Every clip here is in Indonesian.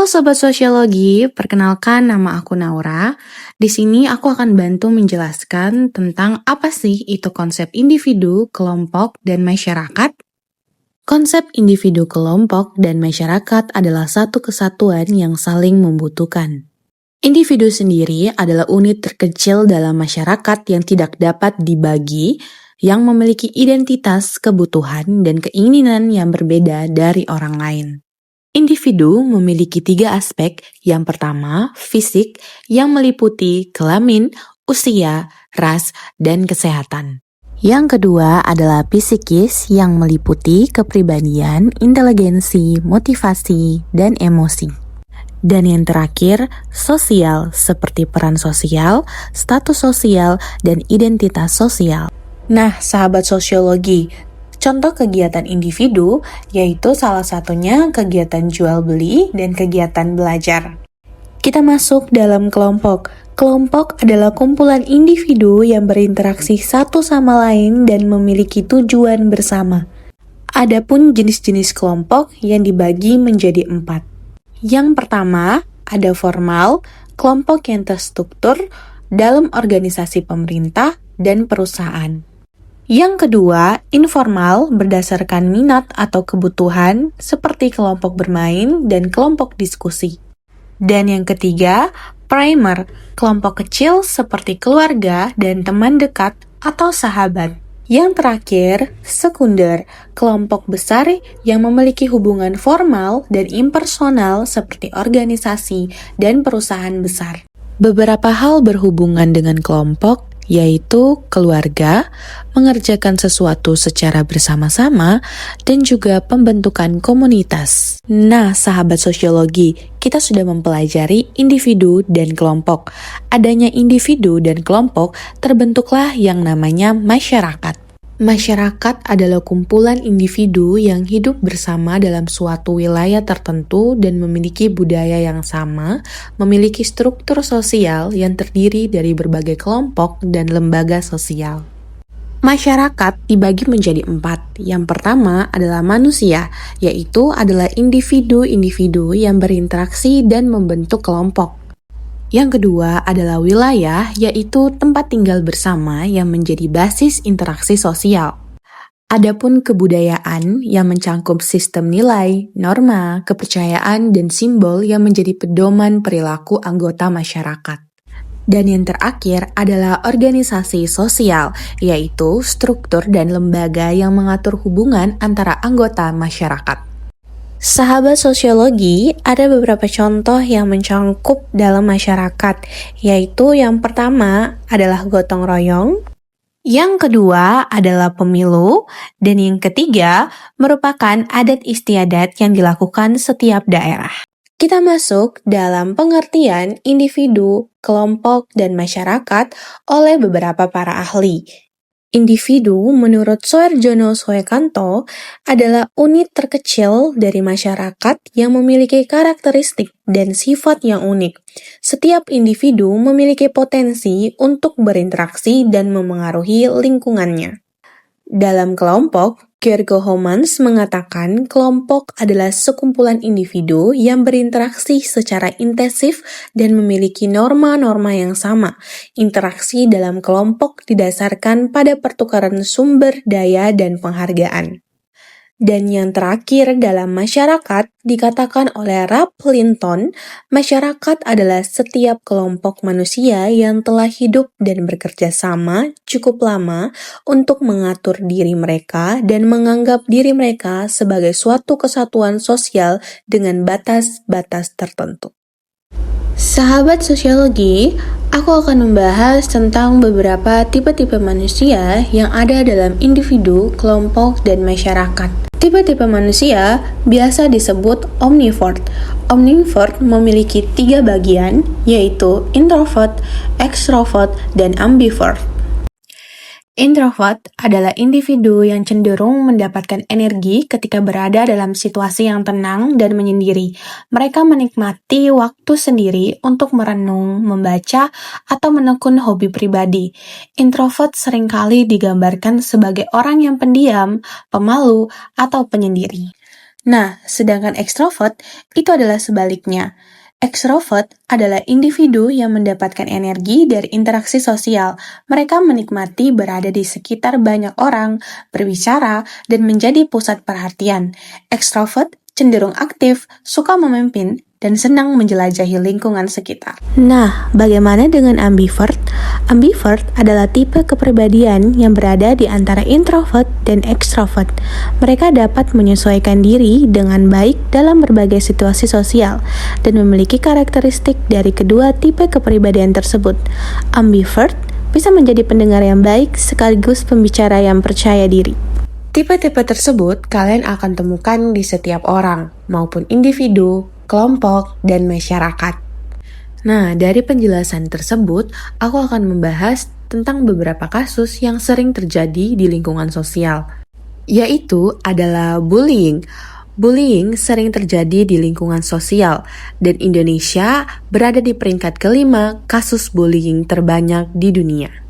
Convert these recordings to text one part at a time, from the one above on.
Halo Sobat Sosiologi, perkenalkan nama aku Naura. Di sini aku akan bantu menjelaskan tentang apa sih itu konsep individu, kelompok, dan masyarakat. Konsep individu, kelompok, dan masyarakat adalah satu kesatuan yang saling membutuhkan. Individu sendiri adalah unit terkecil dalam masyarakat yang tidak dapat dibagi, yang memiliki identitas, kebutuhan, dan keinginan yang berbeda dari orang lain. Individu memiliki 3 aspek. Yang pertama, fisik, yang meliputi kelamin, usia, ras, dan kesehatan. Yang kedua adalah psikis, yang meliputi kepribadian, inteligensi, motivasi, dan emosi. Dan yang terakhir, sosial, seperti peran sosial, status sosial, dan identitas sosial. Nah, sahabat sosiologi, contoh kegiatan individu yaitu salah satunya kegiatan jual beli dan kegiatan belajar. Kita masuk dalam kelompok. Kelompok adalah kumpulan individu yang berinteraksi satu sama lain dan memiliki tujuan bersama. Adapun jenis-jenis kelompok yang dibagi menjadi 4. Yang pertama, ada formal, kelompok yang terstruktur dalam organisasi pemerintah dan perusahaan. Yang kedua, informal berdasarkan minat atau kebutuhan seperti kelompok bermain dan kelompok diskusi. Dan yang ketiga, primer, kelompok kecil seperti keluarga dan teman dekat atau sahabat. Yang terakhir, sekunder, kelompok besar yang memiliki hubungan formal dan impersonal seperti organisasi dan perusahaan besar. Beberapa hal berhubungan dengan kelompok yaitu keluarga, mengerjakan sesuatu secara bersama-sama, dan juga pembentukan komunitas. Nah, sahabat sosiologi, kita sudah mempelajari individu dan kelompok. Adanya individu dan kelompok, terbentuklah yang namanya masyarakat. Masyarakat adalah kumpulan individu yang hidup bersama dalam suatu wilayah tertentu dan memiliki budaya yang sama, memiliki struktur sosial yang terdiri dari berbagai kelompok dan lembaga sosial. Masyarakat dibagi menjadi 4. Yang pertama adalah manusia, yaitu adalah individu-individu yang berinteraksi dan membentuk kelompok. Yang kedua adalah wilayah, yaitu tempat tinggal bersama yang menjadi basis interaksi sosial. Adapun kebudayaan yang mencangkup sistem nilai, norma, kepercayaan, dan simbol yang menjadi pedoman perilaku anggota masyarakat. Dan yang terakhir adalah organisasi sosial, yaitu struktur dan lembaga yang mengatur hubungan antara anggota masyarakat. Sahabat sosiologi, ada beberapa contoh yang mencangkup dalam masyarakat, yaitu yang pertama adalah gotong royong, yang kedua adalah pemilu, dan yang ketiga merupakan adat istiadat yang dilakukan setiap daerah. Kita masuk dalam pengertian individu, kelompok, dan masyarakat oleh beberapa para ahli. Individu, menurut Soeharjono Soekanto, adalah unit terkecil dari masyarakat yang memiliki karakteristik dan sifat yang unik. Setiap individu memiliki potensi untuk berinteraksi dan memengaruhi lingkungannya. Dalam kelompok, Gergo Homans mengatakan kelompok adalah sekumpulan individu yang berinteraksi secara intensif dan memiliki norma-norma yang sama. Interaksi dalam kelompok didasarkan pada pertukaran sumber daya dan penghargaan. Dan yang terakhir dalam masyarakat, dikatakan oleh Ralph Linton, masyarakat adalah setiap kelompok manusia yang telah hidup dan bekerja sama cukup lama untuk mengatur diri mereka dan menganggap diri mereka sebagai suatu kesatuan sosial dengan batas-batas tertentu. Sahabat sosiologi, aku akan membahas tentang beberapa tipe-tipe manusia yang ada dalam individu, kelompok, dan masyarakat. Tipe-tipe manusia biasa disebut omnivore. Omnivore memiliki 3 bagian, yaitu introvert, extrovert, dan ambivert. Introvert adalah individu yang cenderung mendapatkan energi ketika berada dalam situasi yang tenang dan menyendiri. Mereka menikmati waktu sendiri untuk merenung, membaca, atau menekun hobi pribadi. Introvert seringkali digambarkan sebagai orang yang pendiam, pemalu, atau penyendiri. Nah, sedangkan ekstrovert itu adalah sebaliknya. Ekstrovert adalah individu yang mendapatkan energi dari interaksi sosial. Mereka menikmati berada di sekitar banyak orang, berbicara, dan menjadi pusat perhatian. Ekstrovert cenderung aktif, suka memimpin, dan senang menjelajahi lingkungan sekitar. Nah, bagaimana dengan ambivert? Ambivert adalah tipe kepribadian yang berada di antara introvert dan extrovert. Mereka dapat menyesuaikan diri dengan baik dalam berbagai situasi sosial dan memiliki karakteristik dari kedua tipe kepribadian tersebut. Ambivert bisa menjadi pendengar yang baik sekaligus pembicara yang percaya diri. Tipe-tipe tersebut kalian akan temukan di setiap orang, maupun individu, kelompok, dan masyarakat. Nah, dari penjelasan tersebut, aku akan membahas tentang beberapa kasus yang sering terjadi di lingkungan sosial, yaitu adalah bullying. Bullying sering terjadi di lingkungan sosial, dan Indonesia berada di peringkat kelima kasus bullying terbanyak di dunia.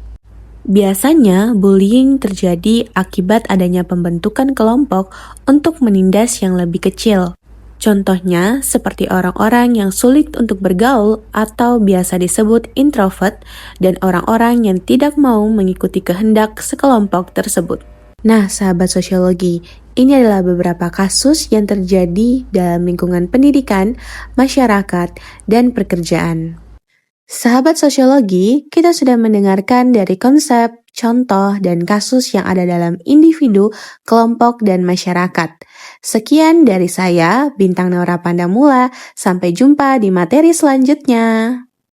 Biasanya, bullying terjadi akibat adanya pembentukan kelompok untuk menindas yang lebih kecil. Contohnya, seperti orang-orang yang sulit untuk bergaul atau biasa disebut introvert dan orang-orang yang tidak mau mengikuti kehendak sekelompok tersebut. Nah, sahabat sosiologi, ini adalah beberapa kasus yang terjadi dalam lingkungan pendidikan, masyarakat, dan pekerjaan. Sahabat sosiologi, kita sudah mendengarkan dari konsep, contoh, dan kasus yang ada dalam individu, kelompok, dan masyarakat. Sekian dari saya, Bintang Naura Pandamula. Sampai jumpa di materi selanjutnya.